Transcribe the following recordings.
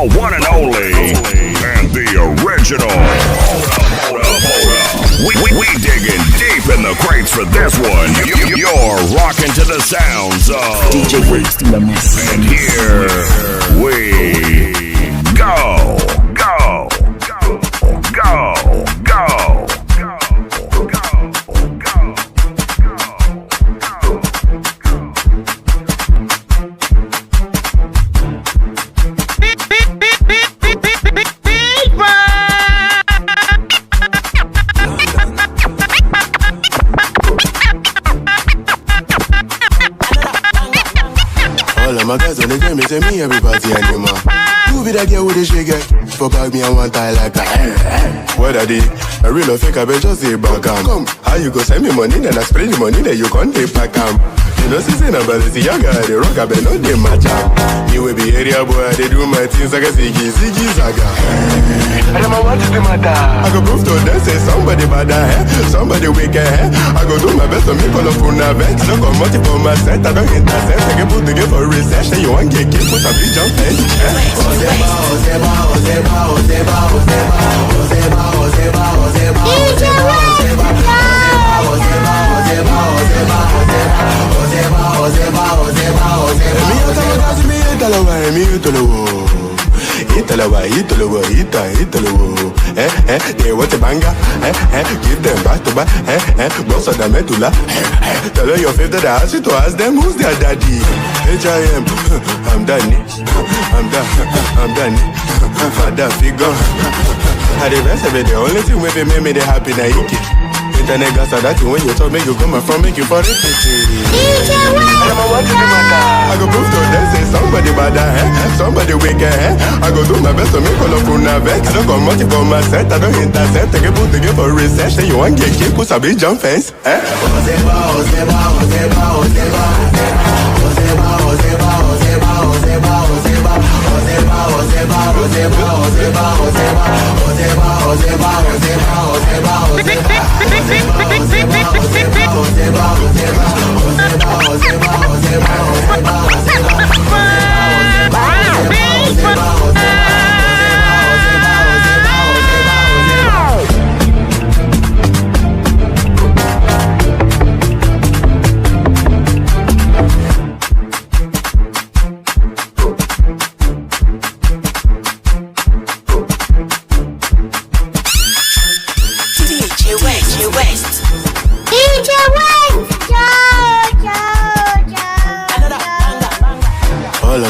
the one and only, and the original. Hold up. We digging deep in the crates for this one. You're rocking to the sounds of DjWest. And here we go. Go. My guys on the game, they say me everybody anymore. Who be that girl with the shake? For bag me and one tie like that. What are they? A real or fake, I bet just say back come. How you go send me money, then I spray the money, then you can't take back You know, see, about the yoga, the rock, I bet no they match up. You will be area boy, they do my things like a ziggy zaga. I don't know what's the matter. I go prove to them, say somebody bad hair, somebody wicked hair. I go do my best to make all of una vex. Don't come multiple my set, I don't intercept. I can put together for research, then you want get kicked, put a big jump in. They want a banger, give them back to back, boss of the medulla. Tell her your favorite, I ask you to ask them who's their daddy. HIM, I'm done, I'm done, father figure. I the rest of it, the only thing with me make me happy na iki. Internet gas are that when you talk, make you come from, make you for it. I don't want to do my I go prove to them, say somebody bad somebody wicked I go do my best to make all of una vex. I don't come multiple my set, I don't intercept. I can put together for research, then you want get kicked, put a big jump fence.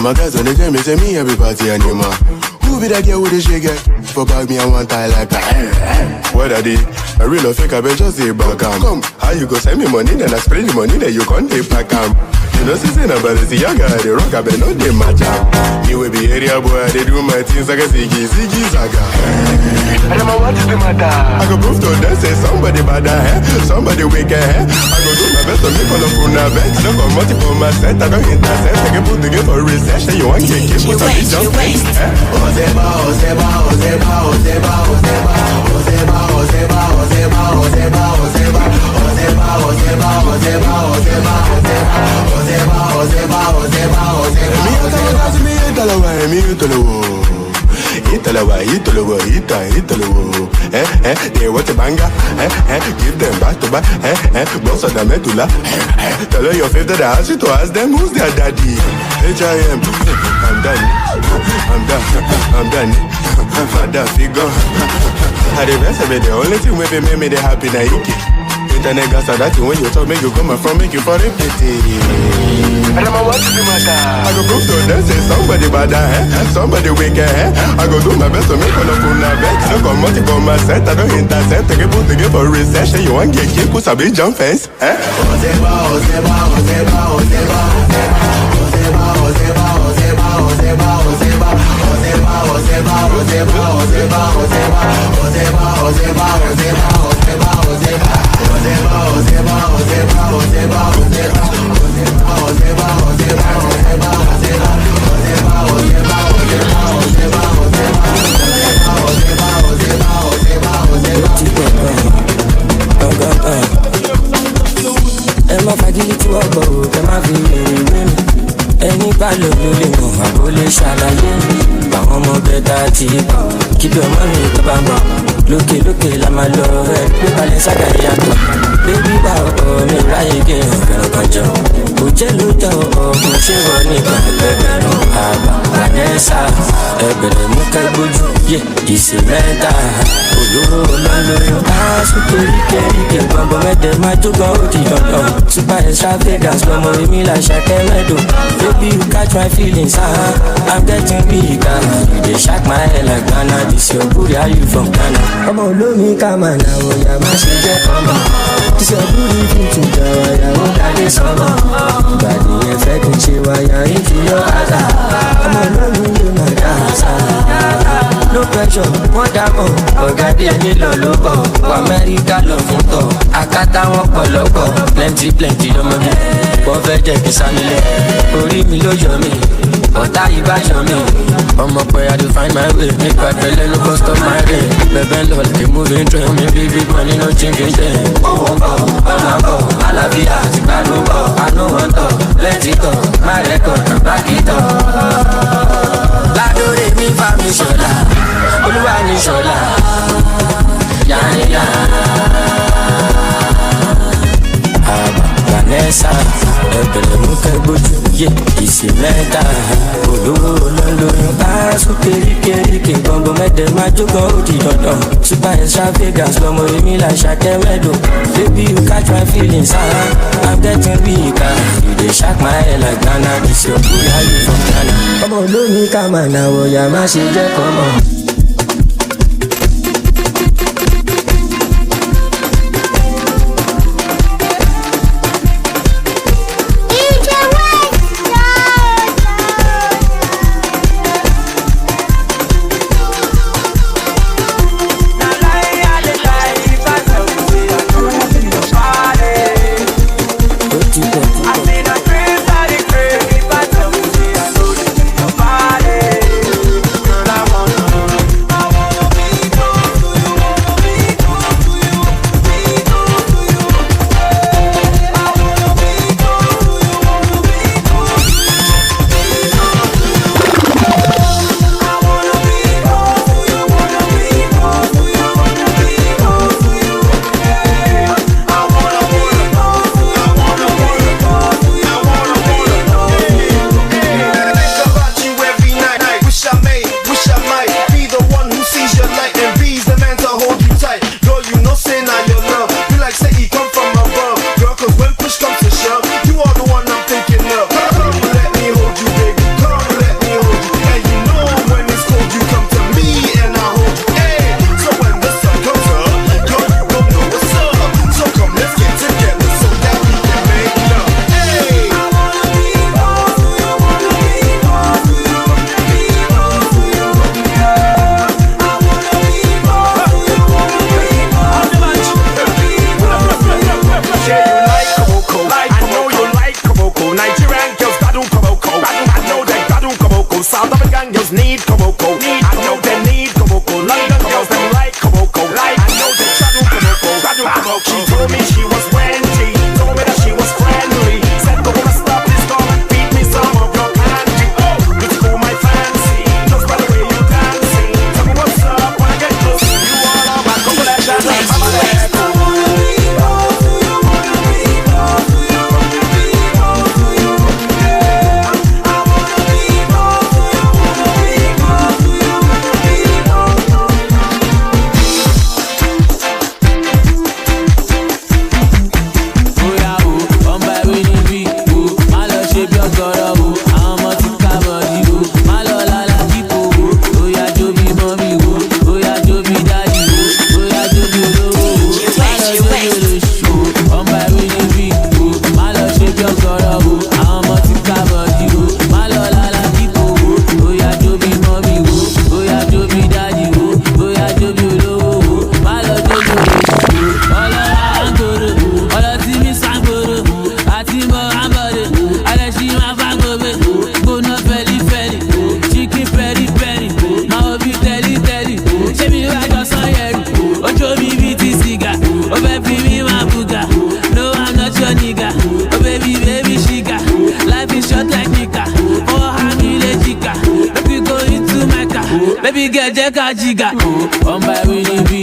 My guys on the game, they say me everybody anymore. Who be that girl with the shake? For bag me and one tie like that. What are they? A real or fake, I bet just say back come. How you go send me money, then I spray the money, then you can't take back You know, see, about the yoga, the rock, I bet no they match up. You will be area boy, they do my things like a ziggy zaga. I don't know what's the matter. I go prove to them, say somebody bad somebody wicked I go do my best to make all of una vex. Don't come multiple my set, I don't intercept. I can put together for research, then you want get kicked, put a big jump in. They want a banger, give them back to back, boss of the medulla. Tell her your favorite, I ask you to ask them who's their daddy. HIM, I'm done, father figure. I the rest of it, the only thing with me they happy na iki. Internet gas are that when you talk, make you come from, make you for it. I don't know what's the matter. I go prove to them, say somebody bad somebody wicked I go do my best to make all of una vex. Don't come multiple my set, I don't intercept. I can put together for research, then you want get kicked, put a big jump fence. Ẹ má fagilé tí wọ́n gbọ́ o, ẹ má fi èrè wé mi. Ẹni bá lò ló lè mọ̀ àbó lè ṣàlàyé. Àwọn ọmọ better tip. Keep your money to bango. Lókè la máa lọ ẹ gbé balẹ̀ sága ìyàtọ̀. Bébí bá ọ̀ọ́ mi ráyè gé ọ̀gá ọ̀gànjọ́. Kò jẹ́ lóòótọ́ ọ̀gbìn ṣé wọ́n ní ẹgbẹ̀rún àbá Vanessa. Ẹgbẹ̀rún mú kẹ́gbójú yé ìsè mẹ́ta. Olówó olóyún aṣọ kéríkéríkè gbọ̀ngbọ̀n mẹ́tẹ̀ máa jókòó ó di dandan. Super extravagance lọmọ èmi là ṣàkẹ́ mẹ́dọ̀. Baby you catch my feelings, I'm getting bigger. You dey shock my head like Ghana. This your booty, how you from Ghana? Ọmọ olómi ká máa nà wọ̀yà má ṣe jẹ́ kọ́mọ. This your booty fit to jà wáyà ó dádé sọ́mọ. Ìbàdí yẹn fẹ́ kí n ṣe wáyà into your àzà. Ọmọ olómi ló máa dá àṣà. No pressure, wọ́n dábọ̀. Ọ̀gá díẹ̀ nílò ló bọ̀. Wọ Amẹ́ríkà lọ fún tọ̀. Àkátá wọn pọ̀lọ́pọ̀. Plenty lọ́mọdé. Wọ́n fẹ́ jẹ́ kí sanilẹ̀. Orí mi ló yọ mí. Ọ̀tá yìí bá yọ mí. Ọmọ pẹ̀ I dey find my way. Nípa ìpẹ́lẹ́ ló kọ́ stop my rain. Bẹ̀bẹ̀ lọ lè moving train. Mi bí big money no changing train. Owó ń bọ̀, ọ̀nà bọ̀. Àlàáfíà ti gbádùn bọ̀. Àánú wọn tọ̀, plenty tọ̀. My record, back it up. Ládòrè mi fa mi ṣọ̀la. Olúwa ni ṣọ̀la. Yáyá. Àbá Vanessa. Ẹgbẹ̀rún mú kẹ́gbójú yé ìsì mẹ́ta. Olówó olóyún aṣọ kéríkéríkè gbọ̀ngbọ̀n mẹ́tẹ̀ máa jókòó ó di dandan. Super extravagance lọmọ èmi là ṣàkẹ́ mẹ́dọ̀. Baby you catch my feelings, I'm getting bigger. You dey shock my head like Ghana. This your booty, how you from Ghana? Ọmọ olómi ká máa nà wọ̀yà má ṣe jẹ́ kọ́mọ. baby girl jẹ́ ká jìgà. One by winning be,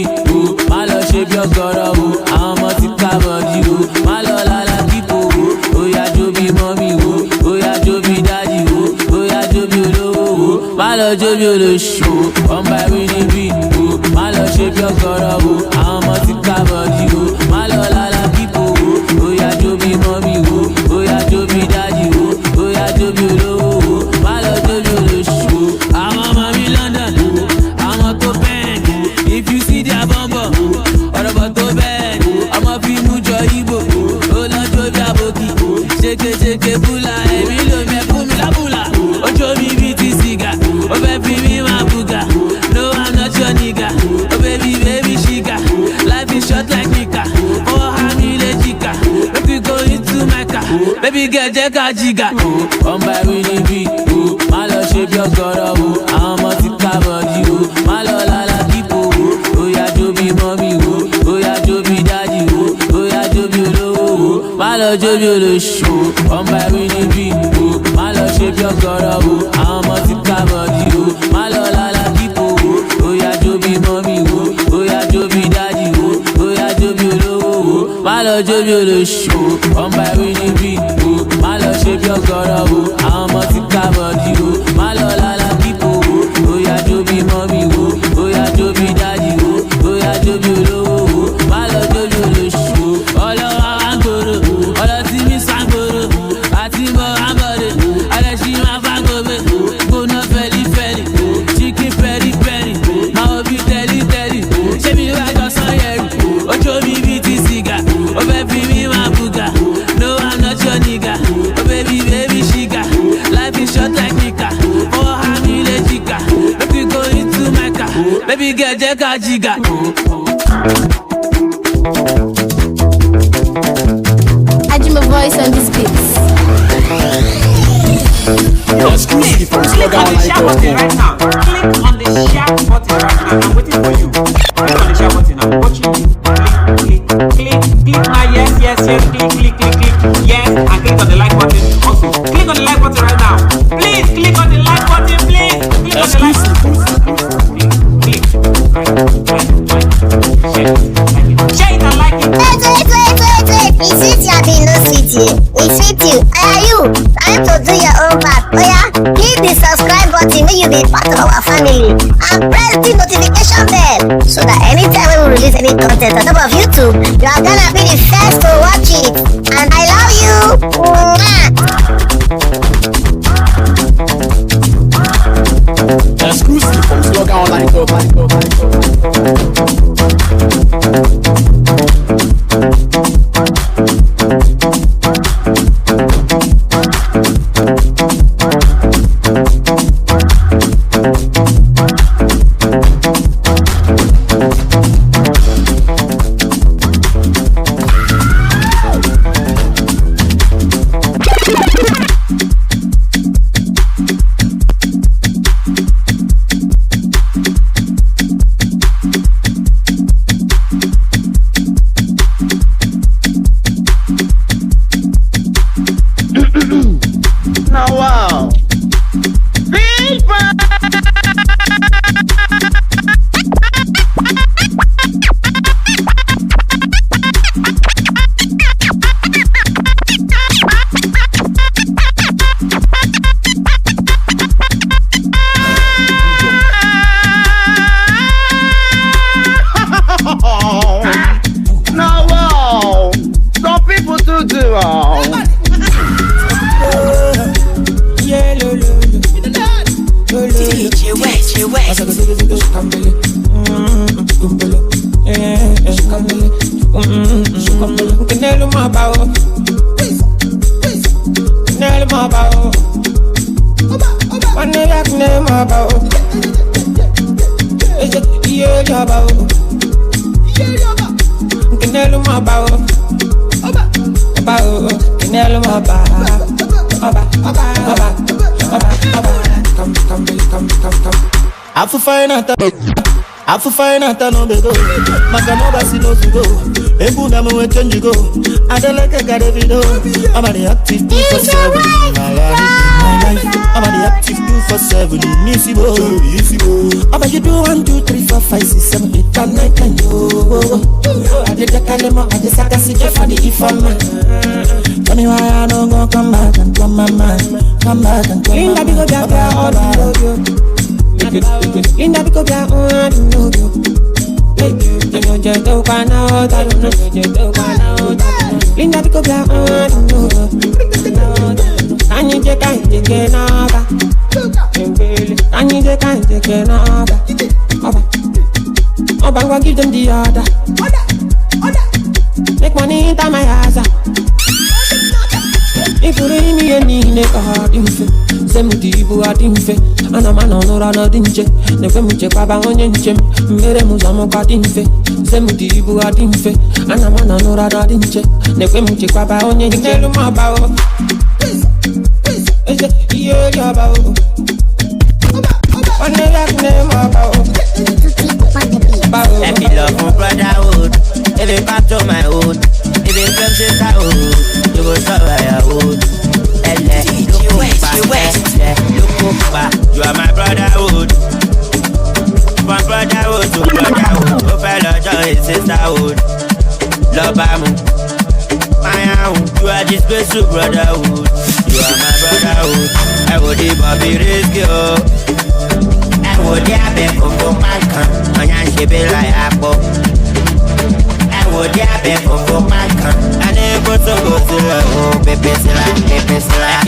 má lọ ṣe bí ọgọ́rọ̀ o. Àwọn ọmọ ti ká bọ̀dí o, má lọ lálá kíkó o. Oya jó bí mọ́mí o, oya jó bí dádì o, oya jó bí olówó o. Má lọ jó bí olóṣù o, one by winning be o. Má lọ ṣe bí ọgọ́rọ̀ o, àwọn ọmọ ti ká bọ̀dí o. Má lọ lálá kíkó o, oya jó bí mọ́mí o, oya jó bí dádì o, oya jó bí olówó o. Má lọ jó bí olóṣù o. Àwọn ọmọ mi London, àwọn tó bẹ́ẹ̀ ni. If you see their bumbo, ọ̀rọ̀bọ̀ tó bẹ́ẹ̀ ni. Ọmọ fi mú jọ Igbo, ó lọ jó bí àbòkì. Ṣèkèṣèkè búlà, èmi ló mẹ́kún mi lábùlà. Ojú mi bíi ti sìgá, ó fẹ́ fi mí máa bùgà. No, I'm not your nigga. Oh baby, baby, chica. Life is short like Nika. Oh, Hamile Chica. If we go into Mecca, baby girl, jẹ́ ká jìgà. One by winning be, má lọ ṣe bí ọgọ́rọ̀ o. Àwọn ọmọ ti ká bọ̀dí o. Má lọ lálá kíkó o. Oya jó bí mọ́mí o. Oya jó bí dádì o. Oya jó bí olówó o. Má lọ jó bí olóṣù o. One by winning be, má lọ ṣe bí ọgọ́rọ̀ o. Àwọn ọmọ ti ká bọ̀dí o. Má lọ lálá kíkó o. Oya jó bí mọ́mí o. Oya jó bí dádì o. Oya jó bí olówó o. Má lọ jó bí olóṣù o. One by winning be, má lọ ṣe bí ọgọ́rọ̀ o. Àwọn ọmọ ti ká bọ̀dí o. Má lọ lálá kíkó o. Oya jó bí mọ́mí o. Oya jó bí dádì o. Oya jó bí olówó o. Má lọ jó bí olóṣù o. Ọlọ́wọ́ wa ń gbòòrò, ọlọ́tí mi sàn gbòòrò. Àti bọ̀ wá ń bọ̀dẹ̀, ẹlẹ́sìn máa fà gbòòbẹ̀. Gbóná fẹ́lifẹ́li, chicken pẹ́ripẹ́ri. Máa wo bí tẹ́lítẹ́lì, ṣé mi wá jọ sán yẹ̀rù? Ojú mi bí ti sìgá, ó fẹ́ fi mí máa bùgà. No, I'm not your nigga. Oh baby, baby, chica. Life is short like Nika. Oh, Hamile Chica. If we go into Mecca, baby girl, jẹ́ ká jìgà. My voice on this beat. Exclusive from Click on the share button right now. Click on the share button right now. I'm waiting for you. Click on the share button. I'm watching you. Click now. Yes. Click. Yes, and click on the like button. Also, click on the like button right now. Please click on the like button. Please click on the like button. Click. Share it and like it. Wait. Is it your Bino City? Is it you? Are you trying to do your own part? Oh yeah, hit the subscribe button when you be part of our family and press the notification bell so that anytime we release any content on top of YouTube, you are gonna be the first to watch it. And I love you. Exclusive from Slogan Online. Afu fine no be go. Magano basi no to go. Ebu na me change go. Adeleke gade video. I'm the active people. life. I'm the active 247, Missy Bo. I'm you do 1, 2, 3, 4, 5, 6, 7, 8, 9, 10, oh. I did the calendar, I just had to see for the informer. Tell me why I don't go come back and come my mind. Come back and come my mind. In the big of your own, give them the order. Make money into my house. If you really me any nigga, Zemudibu adinfe, and a man on Orana dinche, never much a baba on Yenchem, Meremuzamo Kadinfe, Zemudibu adinfe, and a man on Orana dinche, never much a baba on Yenchem. Is it your about? On the left name about. Let me love my brotherhood. If it back to my hood, if it comes to my hood, you go survive hood. You are my brotherhood. From brotherhood to brotherhood, oh fellow joy sisterhood. Love my own, you are this special brotherhood. You are my brotherhood. I would be Bobby Risky. I would have been for my con. I should be like Apple. I would have been for my con. I never to go to the home, baby, I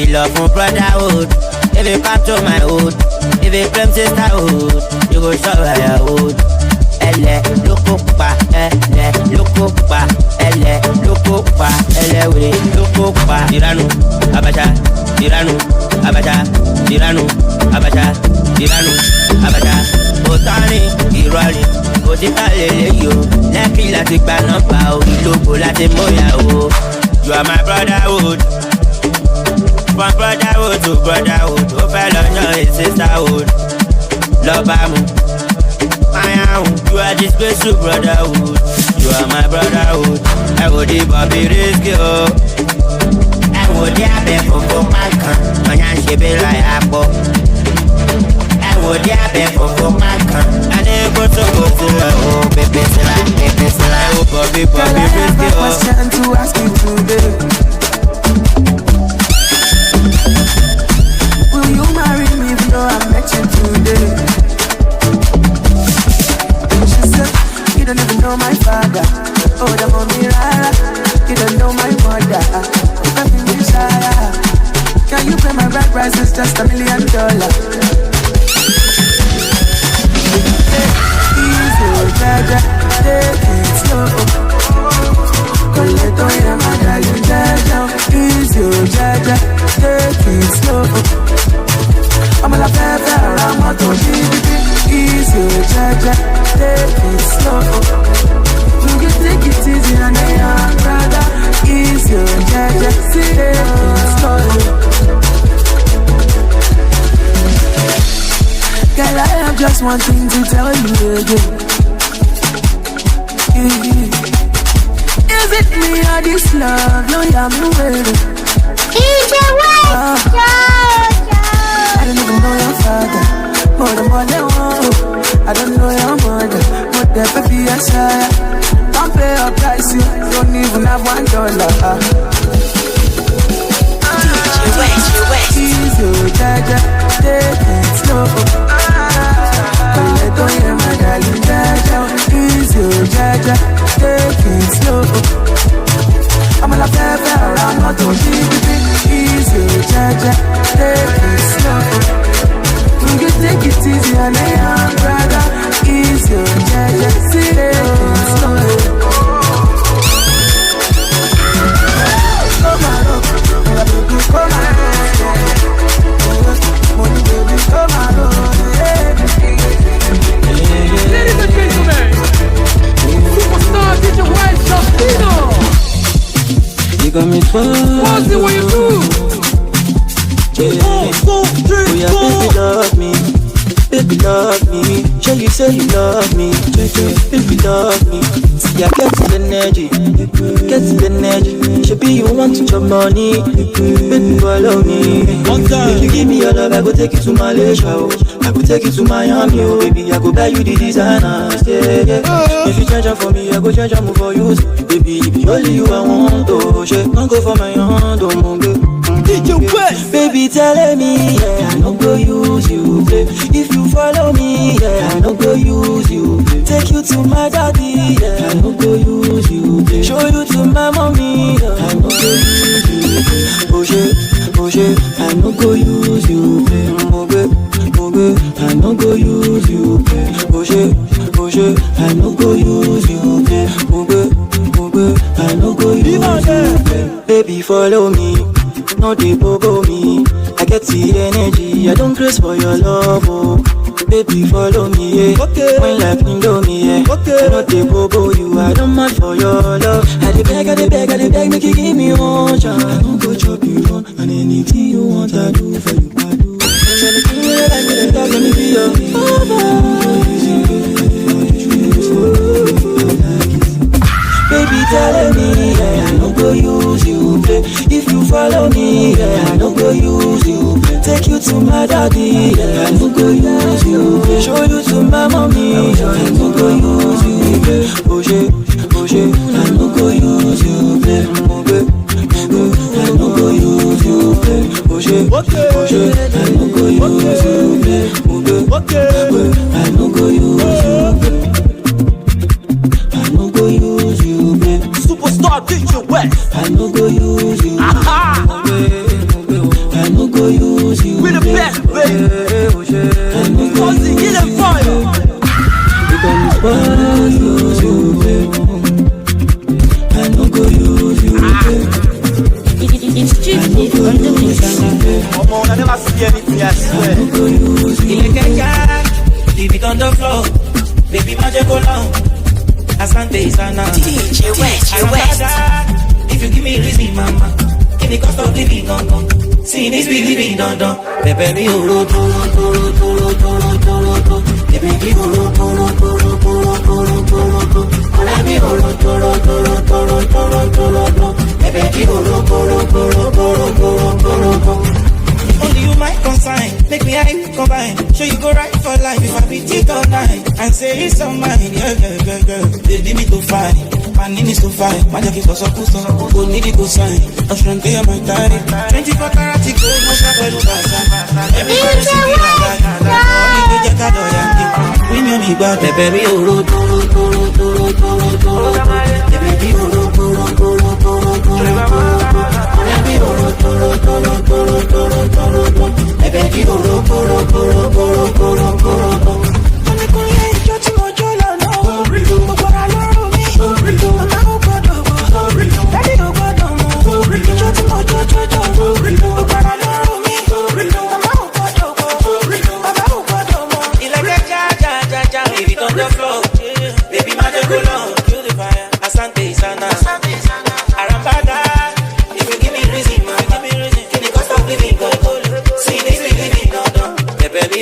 love my brotherhood. If you come to my hood, if you claim sisterhood, you go show your hood. Look up, Tirano, Abacha, Botani, Irani, Botikalele yo, Lepi lati gba number o, Ilobo lati moya o. You are my brotherhood. From brotherhood to brotherhood, oh fellow joy sisterhood. Love my own, you are this special brotherhood. You are my brotherhood. I would be Bobby Risky. I would have been for my con. I should be like Apple. I would have been for my con. I never to go to the home, baby, I would Bobby Risky. I have a question to ask you today. Will you marry me even though I met you today? She said, you don't even know my father. Oh, the mommy rara. You don't know my mother. You can be me shy. Can you pay my bride price? It's just $1 million. Easy, jaja, take it slow. Coleto ya madali jaja. Easy, jaja, take it slow. I'm a la pepe, I'm a to easy, jaja, take it slow. You take it easy and I am brother. Easy, jaja, take it slow. Girl, I have just one thing to tell you again. Is it me or this love? No, yeah, I'm waiting. DjWest, I don't even know your father. More than one. I don't know your mother. But the baby, I say, don't pay a price. You don't even have $1. DjWest. Easy, jaja, take it slow. Coleto ya madali jaja. Easy, jaja, take it slow. I'm a la pepe, I'm not to easy, jaja, take it slow. You take it easy and I am brother. Easy, jaja, take it slow. Come on, baby, come on. Money, baby, come on. Ladies and gentlemen, superstar DjWest Justino. You got me twice. What's it what you do? Yeah, baby love me. Baby love me. Sure you say you love me. Baby love me. Yeah, get the energy. Get the energy. Should be you want to chop money. Baby, follow me. If you give me your love, I go take you to Malaysia. Oh. I go take you to Miami. Oh, baby, I go buy you the designers. Yeah. If you change for me, I go change them for you. Baby, if you only you I want, oh shit, don't go for my hand, oh my girl. DjWest. Baby, telling me, yeah, I don't go use you, play. If you follow me, yeah, I don't go use you, play. Take you to my daddy, yeah, I don't go use you, play. Show you to my mommy, yeah, I don't go use you, play. Oh shit, I don't go use you, play. I don't go use you, play. Oh shit, I don't go use you, play. I don't go use you, play. Baby, follow me. No they bogo me. I get the energy. I don't craze for your love, oh. Baby, follow me, yeah. Okay. When life Indomie, yeah. Okay. I know they bogo you. I don't mad for your love. I dey beg, make you give me one chance. I don't go chop you down, and anything you want, I do for you, I do. And anything you like, me the dog, let me be your baby, telling me, yeah, I don't go use you, play. If you follow me, yeah, I don't go use you, play. Take you to my daddy, yeah, I don't go use you, play. Show you to my mommy, yeah, I don't go use you, play. Oh shit, I don't go use you, play. I don't go use you, play. Oh shit, I don't go use you, play. I don't go use you, play. Superstar DjWest. I no go use you. Aha! I no go use you. We the best, baby. Cause he get a fire. Because use you, baby. I no go use you, baby. It's strictly on the mix. Come on, I never see anything, I swear. I no go use you. Leave it on the floor. Baby, magic go long. Asante Sana. DjWest. If you give me reason, mama, give me cost of living, gone. See this we living, done. Pepe mi oro, Pepe mi oro, Ola mi oro, Pepe mi oro. Only you might consign, make me hype, combine. Show you go right for life if I beat it all night. And say it's on mine, yeah. They need me to fight, my name is to fight. My jacket was so go need it to sign. I'm trying to pay my time. 24 karat go, no shadow basa. Everybody see me like only the jacket or yanking. We know me bad, baby, oro, baby, oro. Baby, magic go long, kill the fire. Asante Sana. If you give me reason, man, give me cost of living, go. See this we living, no. Baby,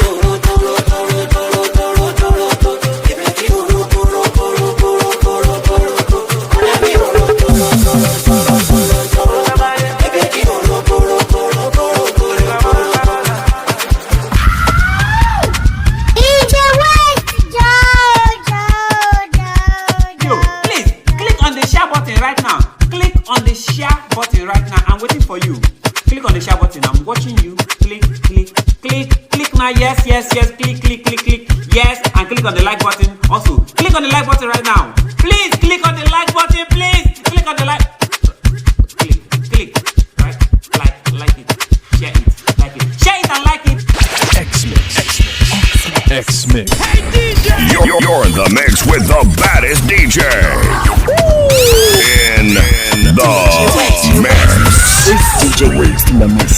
yes, click, yes, and click on the like button. Also, click on the like button right now. Please click on the like button, please. Click on the like. Click, right? Like it, share it and like it. X-Mix. Hey, DJ! You're in the mix with the baddest DJ. In the mix. It's DjWest in the mix.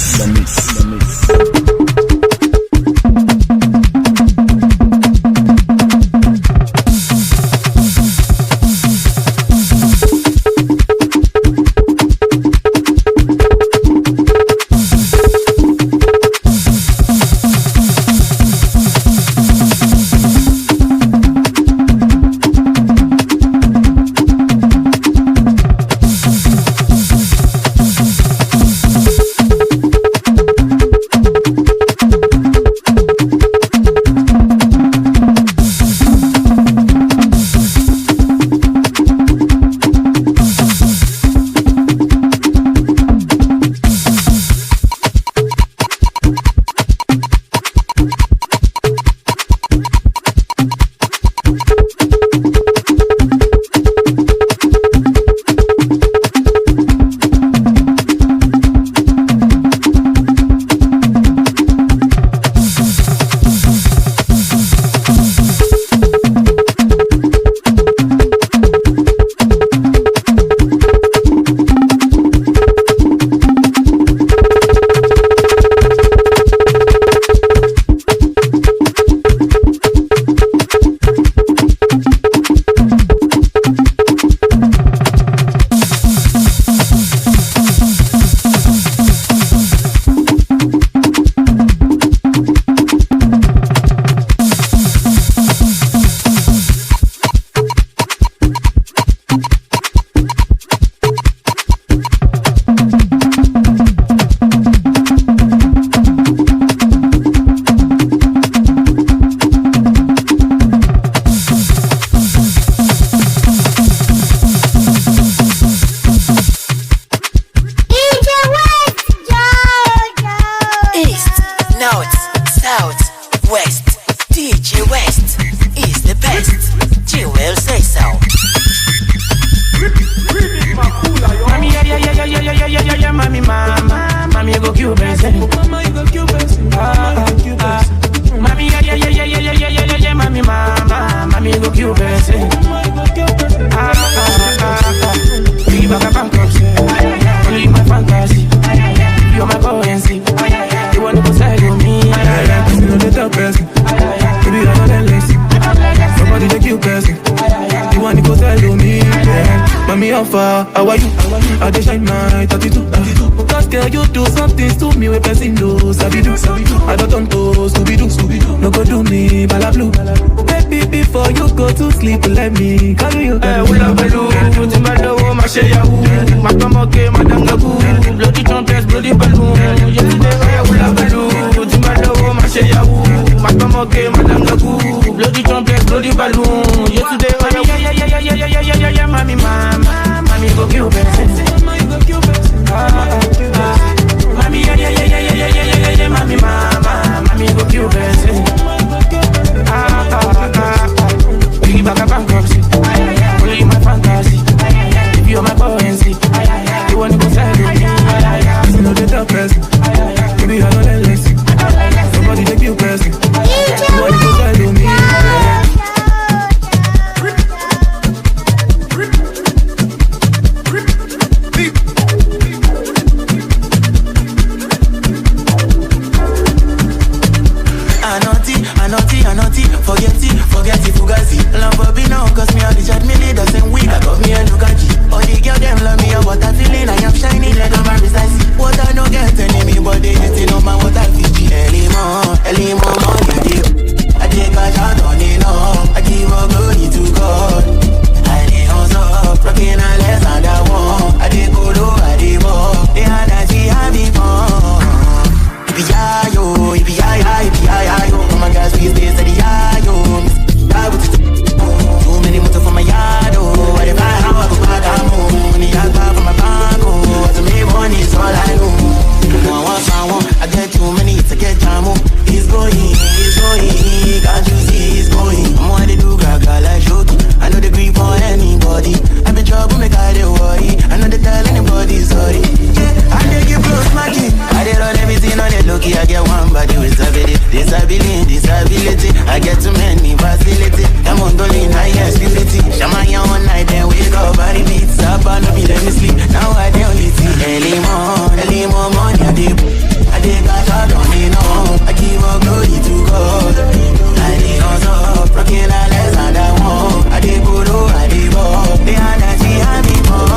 person. Biggie back a bankruptcy. Only my fantasy. You're my currency. You want to go side with me? You know the top person. Baby, I'm not lazy. Somebody they kill person. You want to go side with me? Mommy, how far? How are you? I dey shine my 32. Cause girl, you do something to me with person do. Sability. I don't turn to Scooby-Doo. No go do me, bala blue. Baby, before you go to sleep, let me carry you. Ula baloo, Timalo, my Yahoo, my Tomoke, my Dangabu, bloody trumpets, bloody balloon. Yesterday, Ula baloo, Timalo, my Yahoo, my Tomoke, my Dangabu, bloody trumpets, bloody balloon. Yesterday, yeah, mommy, mommy, go kill person. Mommy, yeah, mommy, mommy, go kill person. Biggie back a bankruptcy. Only my fantasy. If you're my currency, you want to go side with me. You know the top person. Baby, I'm not lazy. Somebody take you person. You want to go side with me. Forget it, Fugazi. Lamborghini now, cause me all the chat me lead the same week. I got me a Lukaji. All the girl them love me, what I feeling, I am shining like I'm precise. What I don't get enemy, but they hating on my what I feel. Early more money, I take a shot on it, I give a glory to God. I did also, rocking a less and I want. I did go low, I did more. They had that she had me fun. Ipi-ya-yo, Ipi-ya-yo. Oh my gosh, please stay steady, ya-yo. Too many motor for my yard, oh. I defy how I go back, I'm home. Money I got from my bank, oh. To make money is all I know. I get too many, it's a get jam, oh. He's going, can't you see he's going? I'm what they do, gaga like Shoki. I know they grieve for anybody. I be trouble, make I dey worry. I know they tell anybody sorry. Yeah, I dey give close my key. I dey run everything on the low-key. I get one body with disability. I get too many facility. I'm on the lean, I get purity. Shamaya one night, then wake up, body beats up, and no be let me sleep. Now I dey only see early more money. I dey got out on it, no. I give a glory to God. I dey also rocking a less and I want. I dey go low, I dey go. They are not she have me more.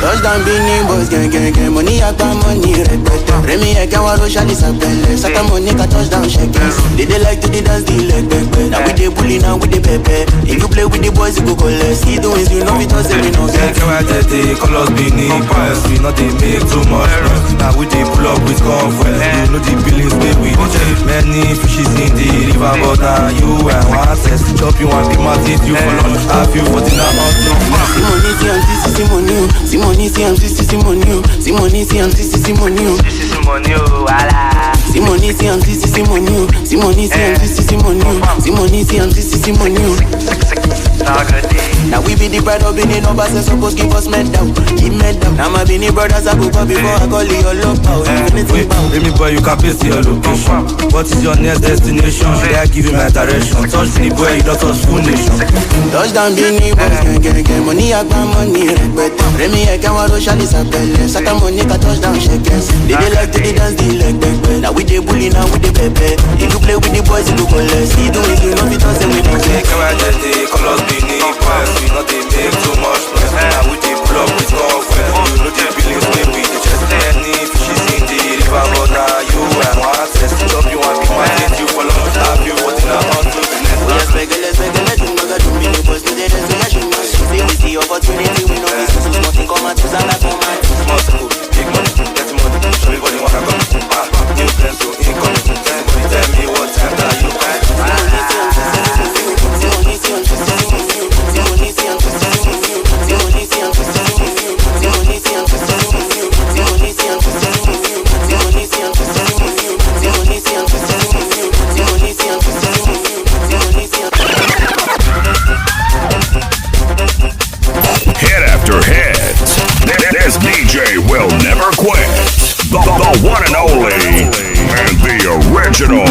Touchdown Beanie Boys, gang, money I got money, Rema, I can't want to Sability. Sata money, can touchdown shakers. They like to dance the leg, now we dey bully, now we dey pepe. If you play with the boys, you go collect. He doing you know it was every no get. The colors Beanie Boys, we not they make too much noise. Now we dey pull up with comfort. You know the billings way we dey. Many fishes in the river, but now you and one access. Chop you one big mat, you for lunch. Have you for dinner or no? Simoni, now we be the bride of Benin numbers, they supposed give us medal. Give medal. Now my Benin brothers I go pop before I call you your love power. Let me boy, you can paste your location. What is your next destination? Should I give you my direction? Touch the boy, you don't touch full nation. Touchdown Benin boys, gang, money I got money. Rema, I can't want to Sability. Sata money can touchdown shakers. They like to dance the leg, now we dey bully, now we dey pepe. If you play with the boys, you go collect. He doing you know it was we don't take. Colors Benin Boys, we not they make too much noise. Now we dey pull up with comfort. You know the billings way we dey chest. Many fishes in the river, but now you and one access. Chop you one big man, you for lunch. Have you what in a month to the next. Let's make it, do me the boys today. Let's make it, we see opportunity, we know this is nothing come out to Zala for my small school. Big money, get money, everybody wanna come. New friends, so income. Everybody tell me what time that you can. Hit after hit, DJ will never quit. The one and only, and the original.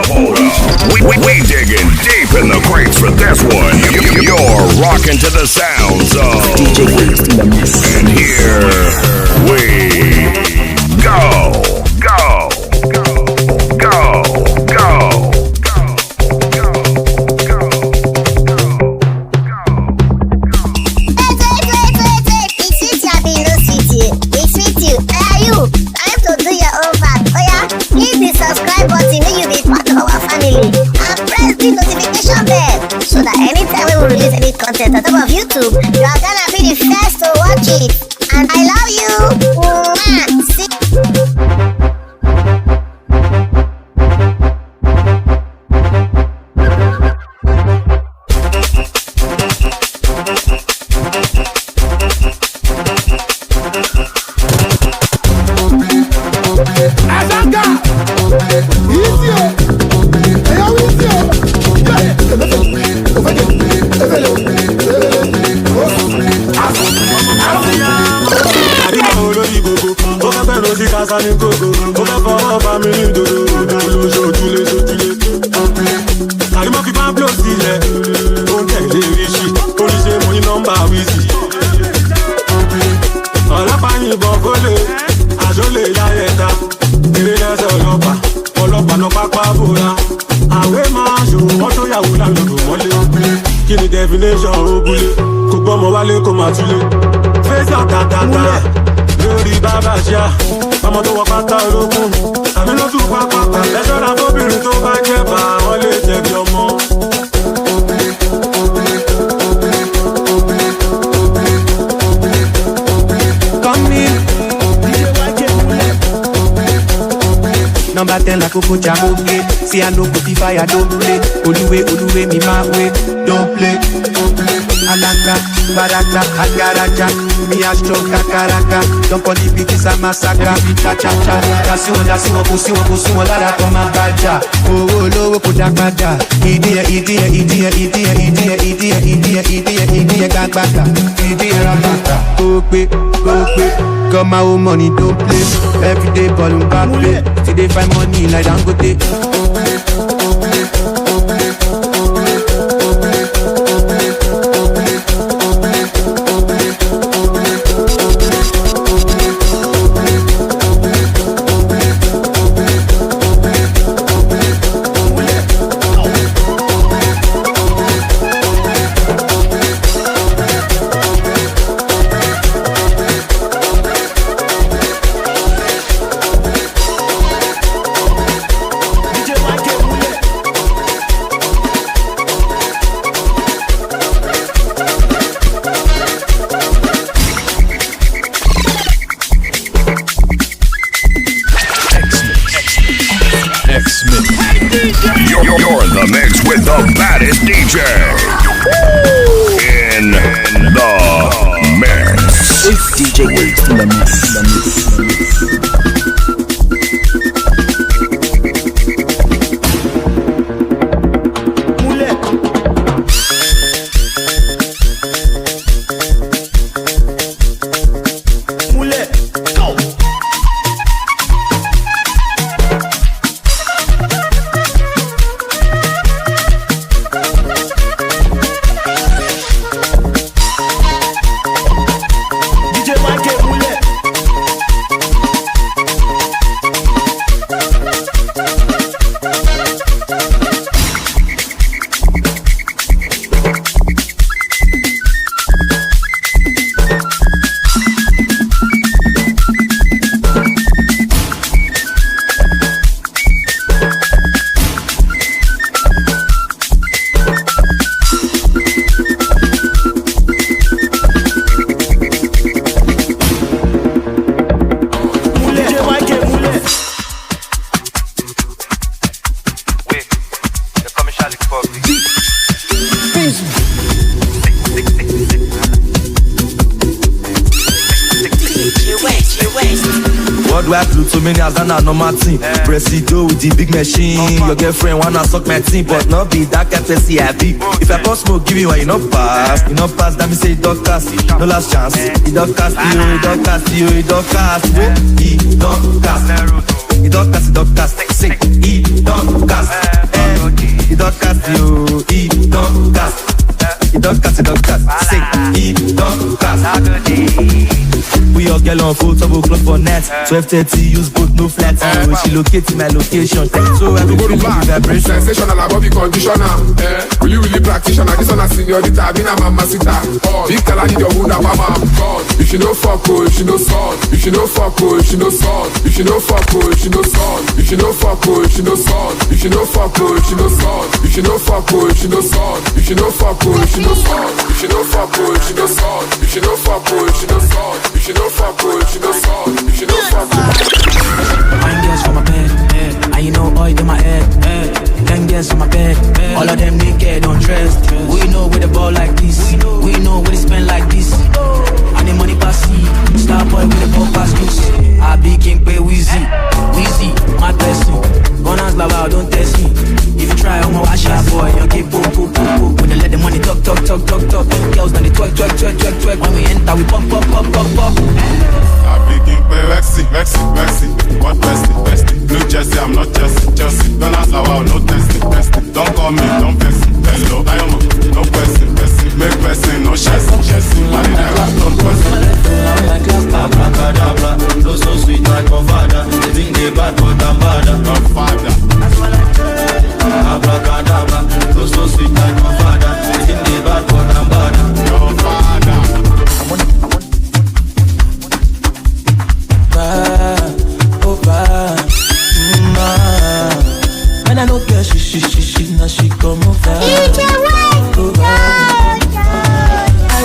Hold up. We digging deep in the crates for this one. You're rocking to the sounds of DjWest. And here we go. So that anytime we will release any content on top of YouTube, you are gonna be the first to watch it. And I love you. See? Sani koko, koko fọwọ́ bá mi ní dodo sojúlé. Kàrímọ́ kí Pablo sílẹ̀, ó ń tẹ̀lé ríṣì, oríṣi mo ní nọ́mbà wíìsì. Ọlọ́pàá yìnbọn kólé, aṣọ lè yá ẹ̀ta. Eré lẹ́sẹ̀ ọlọ́pàá náà pápá bóra. Àwé máa ṣòwò wọ́n tó yàwó láńlọ́dù mọ́lé. Kí ni definition ògúnlé? Kò gbọ́mọ wálé kó máa túlé. Fẹ́sì àtàtàtà lórí bàbá ṣá. Ọmọ tó wọ pátá ológun àmì ló tún pápá ẹjọ́ra fóbìnrin tó bá jẹ́ bá wọn lè jẹ̀bi ọmọ. Number 10 like Coco Jamoke. See I know go be fire, don't play. Oluwe, me my way, don't play. Alaka, baraka, agaraja. Me a strong kakaraka. Don't call the beat is a massacre. Cha-cha-cha. Dasi won, pusi won, lara koma baja. Oh, lowo kuda kada. Idiye, gagbaka. Idiye rabaka. Go got my own money, don't play. Everyday ball and back play. Till they find money like Dangote. You're in the mix with the baddest DJ. In the mix. It's DjWest in the mix. work so many as an anomaly. Presido with the big machine. Your girlfriend wanna suck my team, but not be that FSC happy. If I post smoke, give you one, you not pass. You not pass, that me say it don't cast. No last chance. It don't cast you, it don't cast you, it don't cast. It don't cast. It don't cast, it don't cast. Sing. It don't cast. It don't cast you, it don't cast. It don't cast, it don't cast. Sing. It don't cast. We all get on full double clock for net. 12:30, use both no flats. She locate my location. So I will back. Vibration. Sensational, body conditioner. Will you really practitioner? This one a señorita, been a mamacita. Big girl, I need your wound up, mama. God, you should know fuck, you should know son. You should know fuck, you should know son. You should know fuck, you should know son. You should know fuck, you should know son. You should know fuck, you should know son. You should know fuck, you should know son. You should know fuck, you should know son. You should know fuck, you should know son. You should know fuck, you should know son. You should know fuck, you should know son. You should know fuck. Fine girls for my bed, and you know oil in my head. 10 girls for my bed, all of them naked, undressed. We know where the ball like this. We know where they spend like this. And the money pass see. Star boy with the pop pass loose. I be king pay Weezy, my blessing. Gunners lava, don't test me. If you try, I'm a wash out boy. You keep boom. When they let the money talk. Girls done the twerk. When we enter, we pump. I be king pay Vexy. What bestie? Blue Jersey, I'm not Chelsea. Don't ask lava, no testing. Don't call me, don't person. Hello, diamond, no person. Make person, no chessy. Money never don't person. Abracadabra, no so sweet like my father. They think they bad, but I'm bad. Godfather. Abracadabra, no so sweet like my father. They think they bad, but I'm bad. Godfather. When I look at she, now she come over. I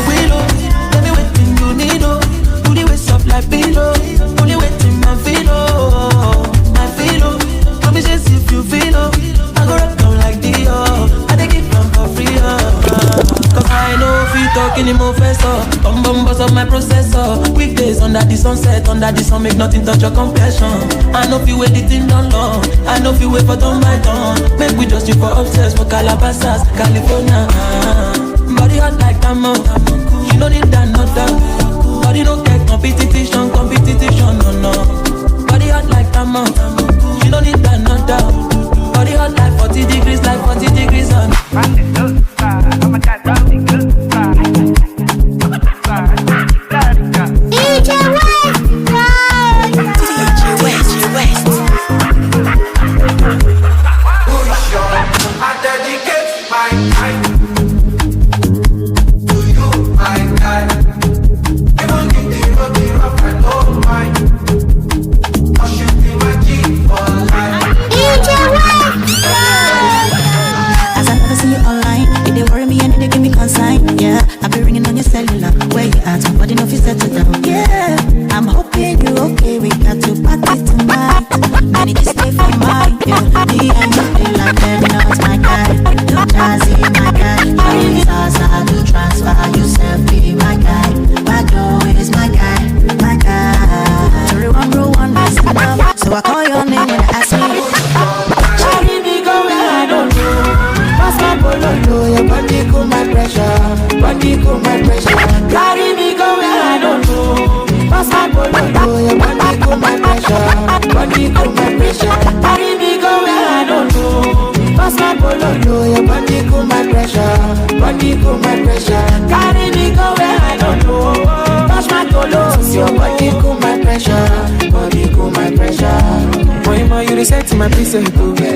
will, tell me what thing you need, do the waist up like pillow, only waiting my filo, come just if you feel, I go rock down like Dio, I take it from for free, cause I know if you talk anymore faster, bum bust up my processor, weekdays under the sunset, under the sun make nothing touch your complexion, I know if you wait the thing done long, I know if you wait for turn by turn, make we just you for obsessed for Calabasas, California, body hot like Tamo, you don't need that nothing, body don't get competition, no, body hot like Tamo, you don't need that nothing, body hot like 40 degrees on.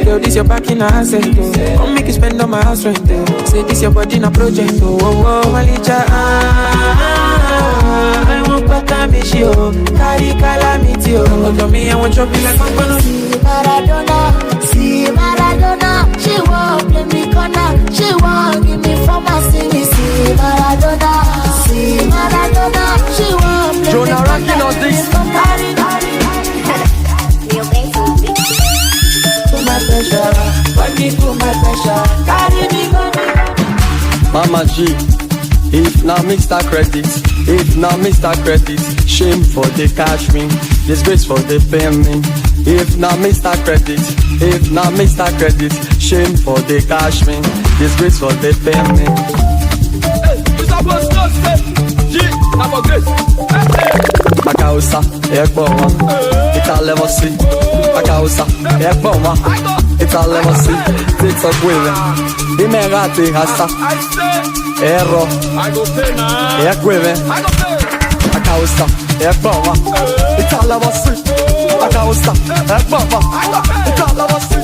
Yo, this your back in a asset, come make you spend on my house rent, say this your body in a project, Malicha, I want Pata Mishi, carry calamity, to me I want to be like Maradona, she won't play me corner, she won't give me pharmacy, see Maradona, she won't play Jonah rocking on this. Mama G, if not Mr. Credit, if not Mr. Credit, shame for the cash me, disgrace for the pay me. If not Mr. Credit, if not Mr. Credit, shame for the cash me, disgrace for the pay me. Hey, you supposed to say, G, I'm a grace. Makausa, ekboma, italemasi. Makausa, ekboma, italemasi. Takes up women, imerati hasa. Erro, ekwomen. Makausa, ekboma, italemasi. Makausa, ekboma, italemasi.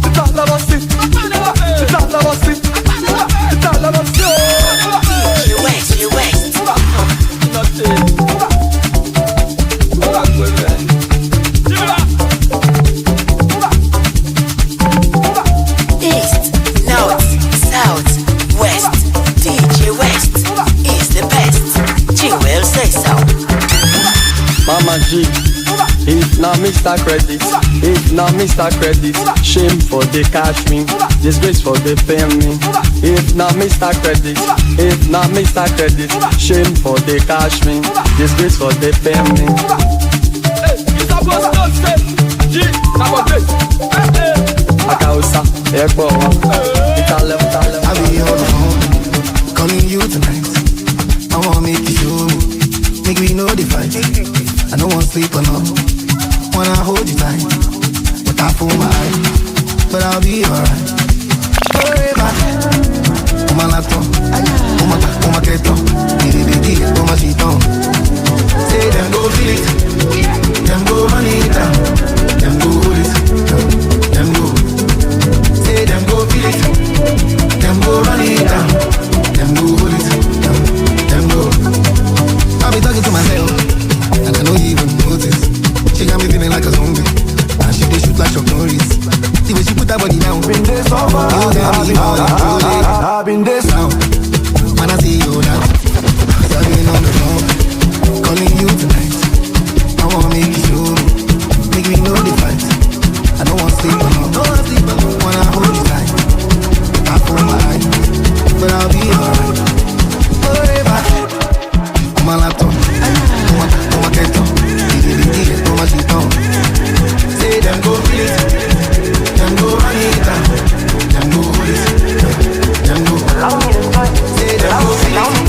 Italemasi, italemasi, italemasi. DjWest. East, north, south, west. DjWest is the best. G will say so. Mama G, if not Mr. Credit, if not Mr. Credit, shame for the cash me, disgrace for the pay me. If not Mr. Credit, if not Mr. Credit, shame for the cash me, disgrace for the pay me. Hey, you supposed to say, G, I'm a grace. Makausa, ekboma, italem. I'll be on the phone, calling you tonight. I wanna make you show me, make we know the fight. I don't want sleep or no, wanna hold you tight. But I fool my eye, but I'll be alright. Forever, on my laptop, on my keto, on my sheet on. Say them go feel it, them go run it down, them go hold it, them go. Say them go feel it, them go run it down, them go hold it, them go. I'll be talking to myself, and I know you even notice. She got me feeling like a zombie, and she dey shoot like Chuck Norris. The way she put her body down, been this over. I've been this now. When I see you now, serving on the phone, calling you tonight. I wanna make you show me, make me know the fight. I don't want sleep alone, wanna hold you tight. I fool my eye, but I'll be alright. Forever, on my laptop, on my keto, on my sheet on. Say them go feel it, them go run it down, them go hold it, them go. Say them go feel it,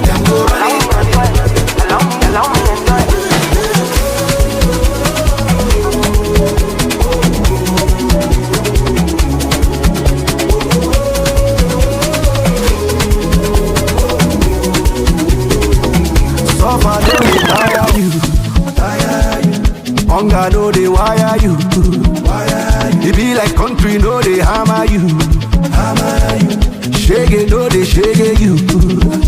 them go run it down. Allow me enjoy. Suffer, don't tire you. Hunger, no, they wire you. It be like country, no, they hammer you. Shake it, no, they shake it you.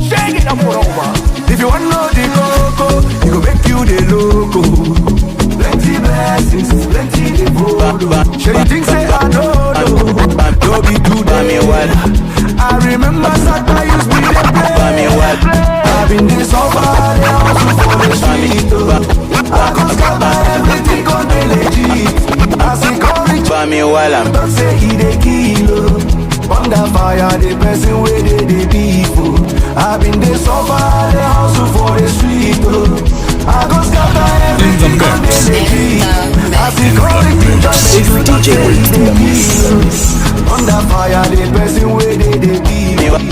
Shake it up for over. If you want to know the coco, it go make you the loco. Plenty blessings, plenty the voodoo. Sure you think say I know, don't be too damn well. I remember Saka used to be the play. I've been this over, they also for the street. I can't stop everything on the legit. As he call it, don't say he the kilo. Under fire, the person where they people. I've been this over, they also for the street. I can't stop everything on the legit. As he call it, don't say he the kilo. Under fire, the person where they people.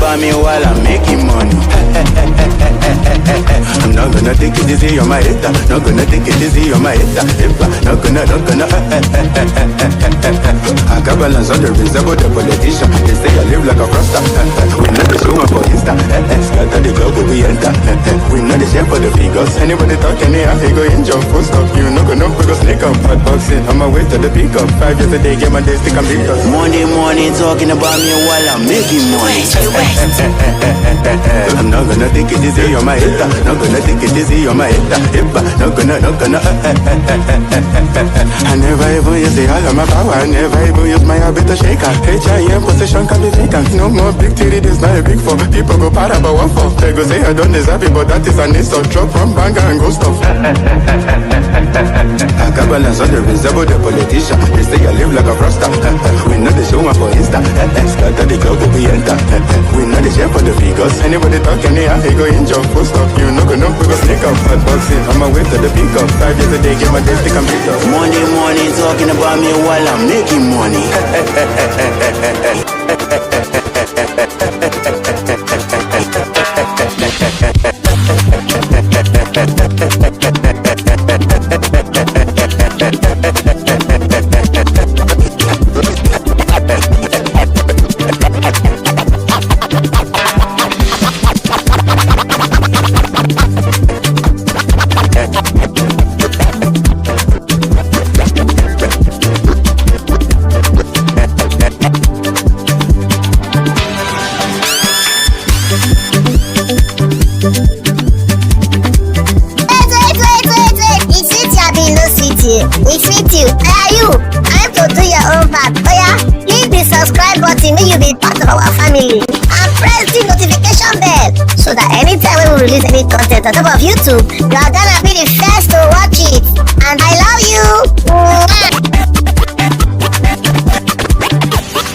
Buy me while I'm making money. I'm not gonna take it easy on my head. Not gonna take it easy on my head. Not gonna. I got balance on the wrist about the politician. They say I live like a rasta. We know the show for Insta. Scatter the club we enter. We know the share for the figures. Anybody talking here, I go in jump full stop. You know gonna go snake up, hot boxing. On my way to the peak up. 5 years a day, get my day stick and beat us. Monday morning talking about me while I'm making money. I'm not gonna take it easy on my head. Not gonna take it easy on my head. Not gonna. I never even use the all of my power. I never even use my habit to shake her. HIM position can be vacant. No more big titty, this not a big four. People go para but one for. They go say I don't deserve it, but that is an insult. Drop from banger and go stuff. I got balance on the reserve the politician. They say I live like a froster. We know the show one for Insta. Scatter the club we enter. We know the share for the figures. Anybody talk anyhow, he go injure. Full stop. You know go we go sneak up. Hot boxing, I'm a way to the peak up. 5 years a day, get my day stick and beat up. Money, talking about me while I'm making money. We treat you. Eluu, time to do your own part. Oh yeah, hit the subscribe button, make you be part of our family, and press the notification bell so that anytime when we release any content on top of YouTube, you are gonna be the first to watch it. And I love you.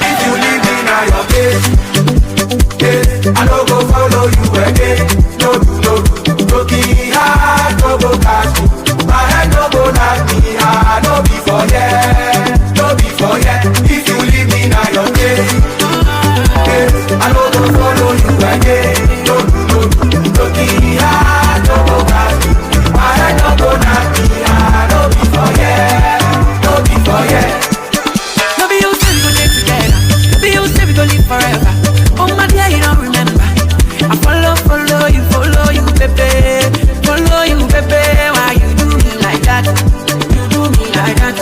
If you leave me now your place, I no go follow you again. No key hard, no go catch me. My head no go knock me hard, no be for yet. If you leave me now your place, I no go follow you again. No key hard, no go catch me. My head no go knock me hard, no be for yet. No be you say we go live together. No be you say we go live forever. Oh my dear, you don't remember. I follow you, baby. Follow you, baby. Why you do me like that? You do me like that.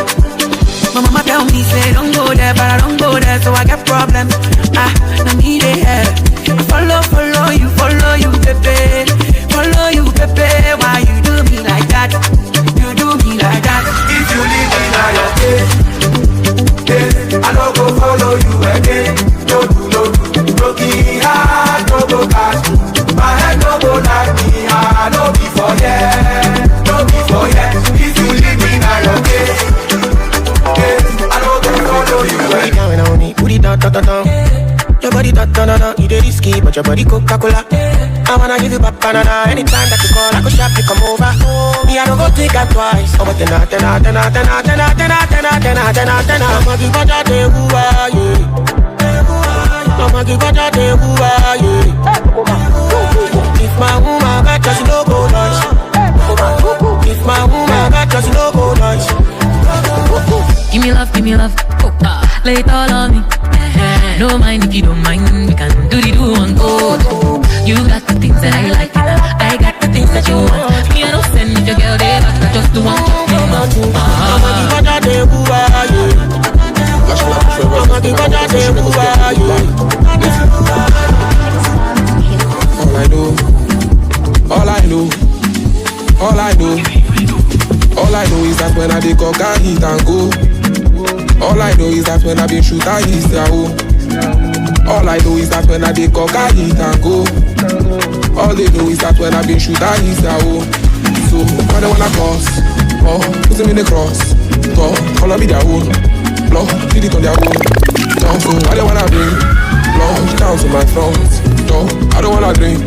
My mama tell me, say don't go there, but I don't go there, so I get problems. No me they have. I follow you, baby. Follow you, baby. Why you do me like that? You do me like that. If you leave me now your place, I no go follow you again. No key hard, no go catch me. My head no go knock me hard, no be for yet. If you leave me now your place, I no go follow you again. Put it down. Your body da. You dey risky, but your body Coca-Cola. I wanna give you back banana. Anytime that you call, I go shop, you come over. Me, I don't go think that twice. Oh, but then I'ma give her that day, who are you? I'ma give her that day, who are you? If my woman got just no go nice. If my woman got just no go nice. Give me love, lay it all on me. No mind if you don't mind, we can do the do on board. You got the things that I like, I got the things that you want. Me, I don't send me your girl there, but I just do one. I'ma give her that day, who are you? I'ma give her that day, who are you? All I know is that when I dey cock I hit and go. All I know is that when I been shoot I hit and all I know is that when I dey cock I hit and go. All they know is that when I been shoot I hit and so when they wanna cross, put them in the cross. Follow me their own, blow, did it on their own. So I don't wanna bring blow down to my front. I don't wanna drink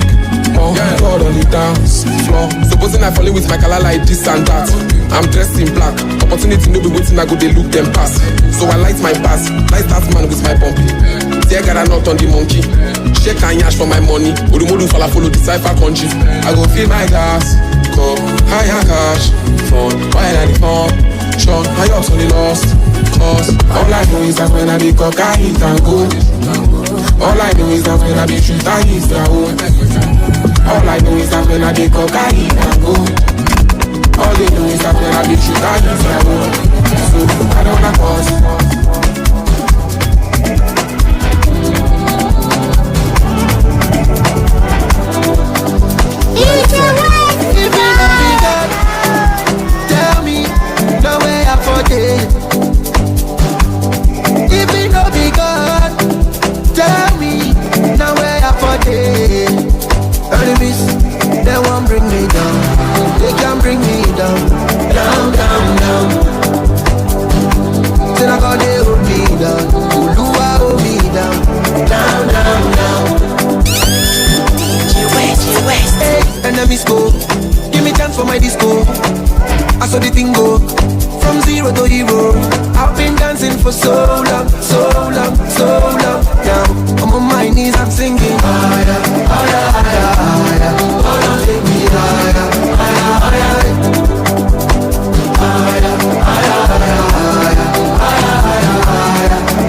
more, blood on the dance floor. Supposing I follow with my color like this and that. I'm dressed in black, opportunity no be waiting, I go they look them pass. So I light my pass, light that man with my bumpy. Tear got a knot on the monkey. Shake and yash for my money. OdumoduBlvck follow the cipher country. I go fill my gas, go higher cash, phone, why I the phone, Sean, I also the lost. Cause all I know is that when I be cock I hit and go. All I know is that when I be shoot I hit and go. All I know is that when I be cock I hit and go. All they know is that when I be shoot I hit and go. So I don't wanna pause. my disco. I saw the thing go from zero to hero. I've been dancing for so long, so long, so long. Now I'm on my knees, I'm singing higher, higher, higher, higher. Oh, don't take me higher, higher, higher, higher, higher, higher,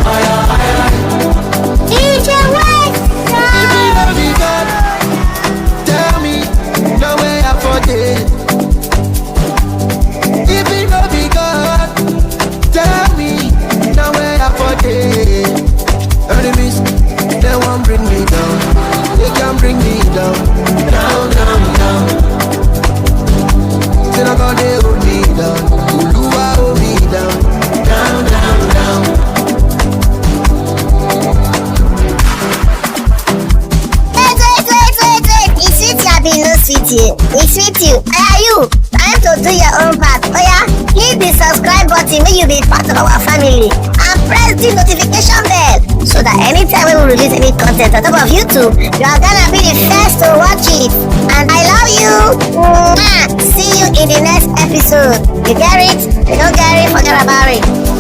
higher, higher. DjWest, if you love me, God, tell me no way I forget. If you love me, God, tell me no way I forget. Enemies, they won't bring me down. They can't bring me down, down, down, down. Till I got they hold me down. Uluwa hold me down, down, down, down. Wait. It's sweet you have been no sweet you. It's sweet you. Are you? Time to do your own part. Oh yeah, hit the subscribe button when you be part of our family. And press the notification bell so that anytime we will release any content on top of YouTube, you are gonna be the first to watch it. And I love you. Mwah. See you in the next episode. You get it? You don't get it? Forget about it.